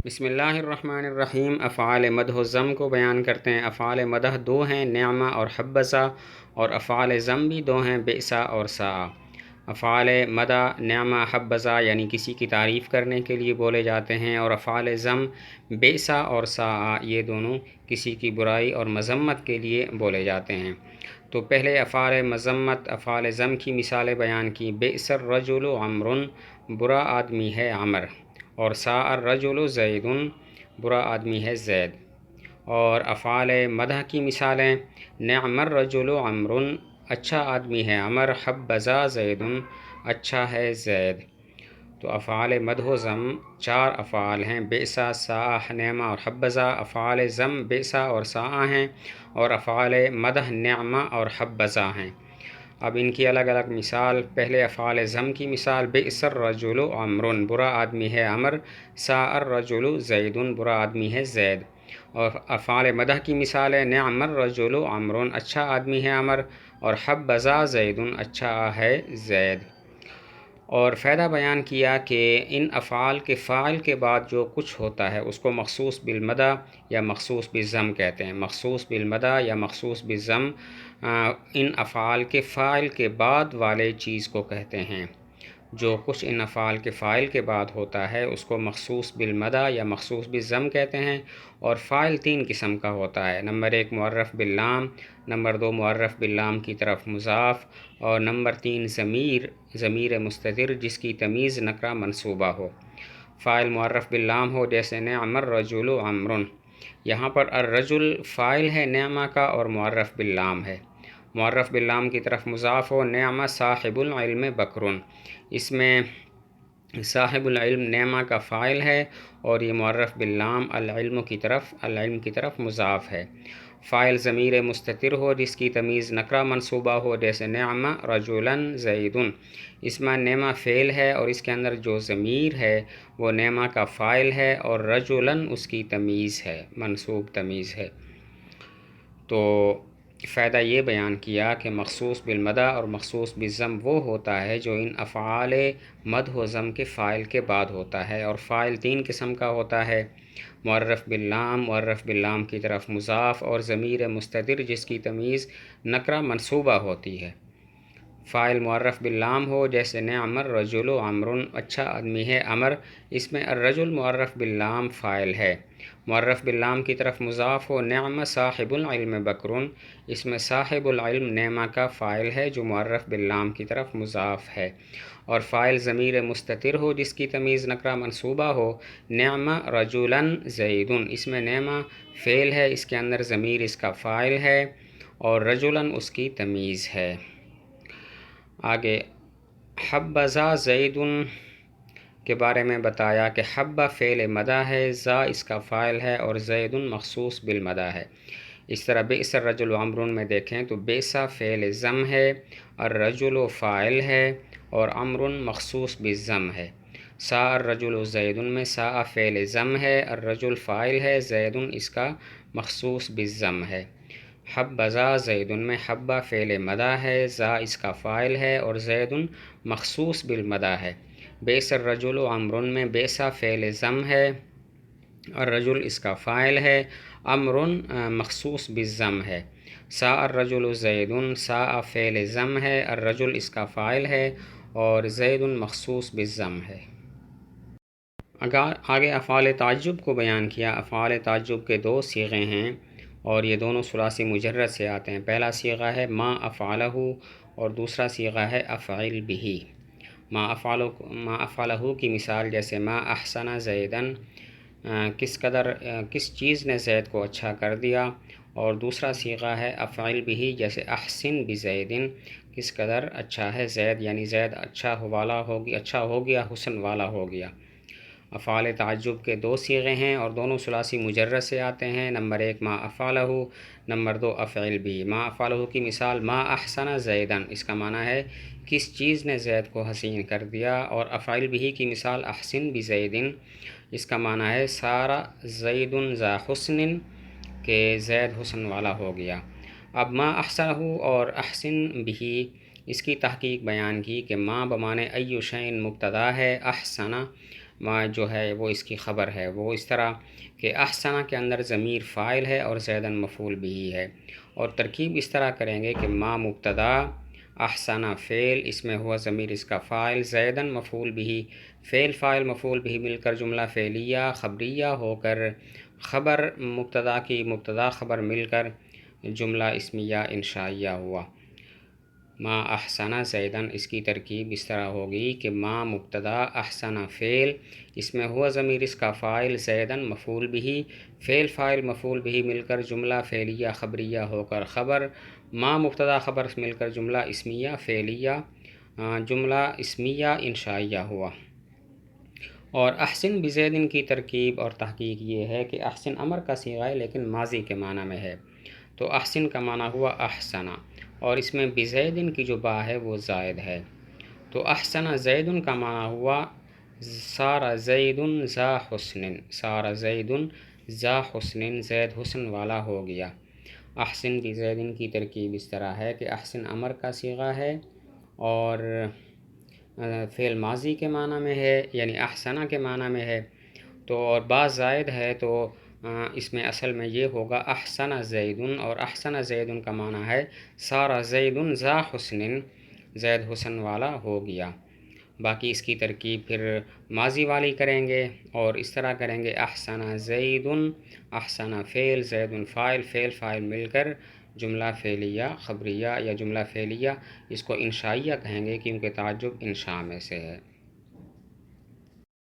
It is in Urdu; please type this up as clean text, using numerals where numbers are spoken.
بسم اللہ الرحمن الرحیم۔ افعال مدح و ذم کو بیان کرتے ہیں۔ افعال مدح دو ہیں، نعمہ اور حبذا، اور افعال ذم بھی دو ہیں، بئسا اور ساء۔ افعال مدح نعمہ حبذا یعنی کسی کی تعریف کرنے کے لیے بولے جاتے ہیں، اور افعال ذم بئسا اور ساء یہ دونوں کسی کی برائی اور مذمت کے لیے بولے جاتے ہیں۔ تو پہلے افعال مذمت افعال ذم کی مثالیں بیان کی۔ بئس الرجل عمرو، برا آدمی ہے عمر، اور ساء الرجل زید، برا آدمی ہے زید۔ اور افعال مدح کی مثالیں: نعم الرجل عمرو، اچھا آدمی ہے عمر، حبذا زید، اچھا ہے زید۔ تو افعال مدح و ذم چار افعال ہیں، بئسا، ساء، نعمہ اور حبذا۔ افعال ذم بئسا اور ساء ہیں، اور افعال مدح نعمہ اور حبذا ہیں۔ اب ان کی الگ الگ مثال۔ پہلے افعال ذم کی مثال: بئس الرجل عمرو، برا آدمی ہے عمر، ساء الرجل زید، برا آدمی ہے زید۔ اور افعال مدح کی مثال ہے: نعم الرجل عمرو، اچھا آدمی ہے عمر، اور حبذا زید، اچھا ہے زید۔ اور فائدہ بیان کیا کہ ان افعال کے فاعل کے بعد جو کچھ ہوتا ہے اس کو مخصوص بالمدح یا مخصوص بالذم کہتے ہیں۔ مخصوص بالمدح یا مخصوص بالذم ان افعال کے فاعل کے بعد والے چیز کو کہتے ہیں۔ جو کچھ ان افعال کے فاعل کے بعد ہوتا ہے اس کو مخصوص بالمدح یا مخصوص بالذم کہتے ہیں۔ اور فاعل تین قسم کا ہوتا ہے: نمبر 1 معرف باللام، نمبر 2 معرف باللام کی طرف مضاف، اور نمبر 3 ضمیر مستتر جس کی تمیز نکرہ منصوبہ ہو۔ فاعل معرف باللام ہو جیسے نعم الرجل عمرو، یہاں پر الرجل فاعل ہے نعمہ کا اور معرف باللام ہے۔ معرف باللام کی طرف مضاف ہو، نعم صاحب العلم بکر، اس میں صاحب العلم نعمہ کا فاعل ہے اور یہ معرف باللام العلم کی طرف مضاف ہے۔ فاعل ضمیر مستتر ہو جس کی تمیز نکرہ منصوبہ ہو جیسے نعم رجلا زید، اس میں نعمہ فعل ہے اور اس کے اندر جو ضمیر ہے وہ نعمہ کا فاعل ہے اور رجلا اس کی تمیز ہے، منصوب تمیز ہے۔ تو فائدہ یہ بیان کیا کہ مخصوص بالمدح اور مخصوص بالذم وہ ہوتا ہے جو ان افعال مدح و ذم کے فاعل کے بعد ہوتا ہے، اور فاعل تین قسم کا ہوتا ہے: معرف باللام کی طرف مضاف، اور ضمیر مستتر جس کی تمیز نکرہ منصوبہ ہوتی ہے۔ فاعل معرف باللام ہو جیسے نعم الرجل عمرو، اچھا آدمی ہے عمر، اس میں الرجل معرف باللام فاعل ہے۔ معرف باللام کی طرف مضاف ہو، نعم صاحب العلم بکر، اس میں صاحب العلم نعمہ کا فاعل ہے جو معرف باللام کی طرف مضاف ہے۔ اور فاعل ضمیر مستتر ہو جس کی تمیز نکرہ منصوبہ ہو، نعم رجلا زید، اس میں نعمہ فعل ہے، اس کے اندر ضمیر اس کا فاعل ہے اور رجلا اس کی تمیز ہے۔ آگے حبذا زید کے بارے میں بتایا کہ حبہ فعل مدح ہے، ذا اس کا فاعل ہے اور زید مخصوص بالمدح ہے۔ اس طرح بئس الرجل عمرو میں دیکھیں تو بئسا فعل ذم ہے، الرجل فاعل ہے اور عمرو مخصوص بالذم ہے۔ ساء الرجل زید میں ساء فعل ذم ہے، الرجل فاعل ہے، زید اس کا مخصوص بالذم ہے۔ حبذا زید میں حبہ فعل مدح ہے، ذا اس کا فاعل ہے اور زید مخصوص بالمدح ہے۔ بئس الرجل عمرو میں بئسا فعل ذم ہے، الرجل اس کا فاعل ہے، عمرو مخصوص بالذم ہے۔ ساء الرجل زید، ساء فعل ذم ہے، الرجل اس کا فاعل ہے اور زید مخصوص بالذم ہے۔ آگے افعال تعجب کو بیان کیا۔ افعال تعجب کے دو صیغے ہیں اور یہ دونوں ثلاثی مجرد سے آتے ہیں۔ پہلا صیغہ ہے ما افعلہ اور دوسرا صیغہ ہے افعل بہ۔ ما افعلہ کی مثال جیسے ما احسن زیدن، کس چیز نے زید کو اچھا کر دیا، اور دوسرا صیغہ ہے افعل بہ جیسے احسن بزید، کس قدر اچھا ہے زید، یعنی زید اچھا ہو گیا، حسن والا ہو گیا۔ افعال تعجب کے دو صیغے ہیں اور دونوں ثلاثی مجرد سے آتے ہیں۔ نمبر 1 ما افعلہ، نمبر 2 افعل بہ۔ ما افعلہ کی مثال ما احسن زیدن، اس کا معنی ہے کس چیز نے زید کو حسین کر دیا، اور افعل بہ کی مثال احسن بزید، اس کا معنی ہے سارا زید ذا حسن، کہ زید حسن والا ہو گیا۔ اب ما احسنہ اور احسن بہ اس کی تحقیق بیان کی کہ ما بمعنی ای شیء مبتدا ہے، احسن جو ہے وہ اس کی خبر ہے، وہ اس طرح کہ احسن کے اندر ضمیر فاعل ہے اور زیدن مفعول بھی ہے، اور ترکیب اس طرح کریں گے کہ ما مبتدا، احسن فعل، اس میں ہوا ضمیر اس کا فاعل، زیدن مفعول بھی، فعل فاعل مفعول بھی مل کر جملہ فعلیہ خبریہ ہو کر، خبر مبتدا کی مبتدا خبر مل کر جملہ اسمیہ انشائیہ ہوا۔ ما احسن زیدن، اس کی ترکیب اس طرح ہوگی کہ ما مبتدا، احسن فعل، اس میں ہوا ضمیر اس کا فاعل، زیدن مفعول بھی، فعل فاعل مفعول بھی مل کر جملہ فعلیہ خبریہ ہو کر خبر، ما مبتدا خبر مل کر جملہ اسمیہ فعلیہ، جملہ اسمیہ انشائیہ ہوا۔ اور احسن بزیدن کی ترکیب اور تحقیق یہ ہے کہ احسن امر کا صیغہ ہے لیکن ماضی کے معنی میں ہے، تو احسن کا معنی ہوا احسنا، اور اس میں بزیدن کی جو با ہے وہ زائد ہے، تو احسن زیدن کا معنی ہوا سارا زیدن ذا حسن، سارا زیدن ذا حسن، زید حسن والا ہو گیا۔ احسن بزیدن کی ترکیب اس طرح ہے کہ احسن امر کا صیغہ ہے اور فعل ماضی کے معنی میں ہے، یعنی احسنہ کے معنی میں ہے، تو اور با زائد ہے، تو اس میں اصل میں یہ ہوگا احسن زیدن، اور احسن زیدن کا معنی ہے سارا زیدن ذا حسن، زید حسن والا ہو گیا۔ باقی اس کی ترکیب پھر ماضی والی کریں گے اور اس طرح کریں گے احسن زیدن، احسن فعل، زیدن فاعل، فعل فاعل مل کر جملہ فعلیہ خبریہ یا جملہ فعلیہ، اس کو انشائیہ کہیں گے کیونکہ تعجب انشاء میں سے ہے۔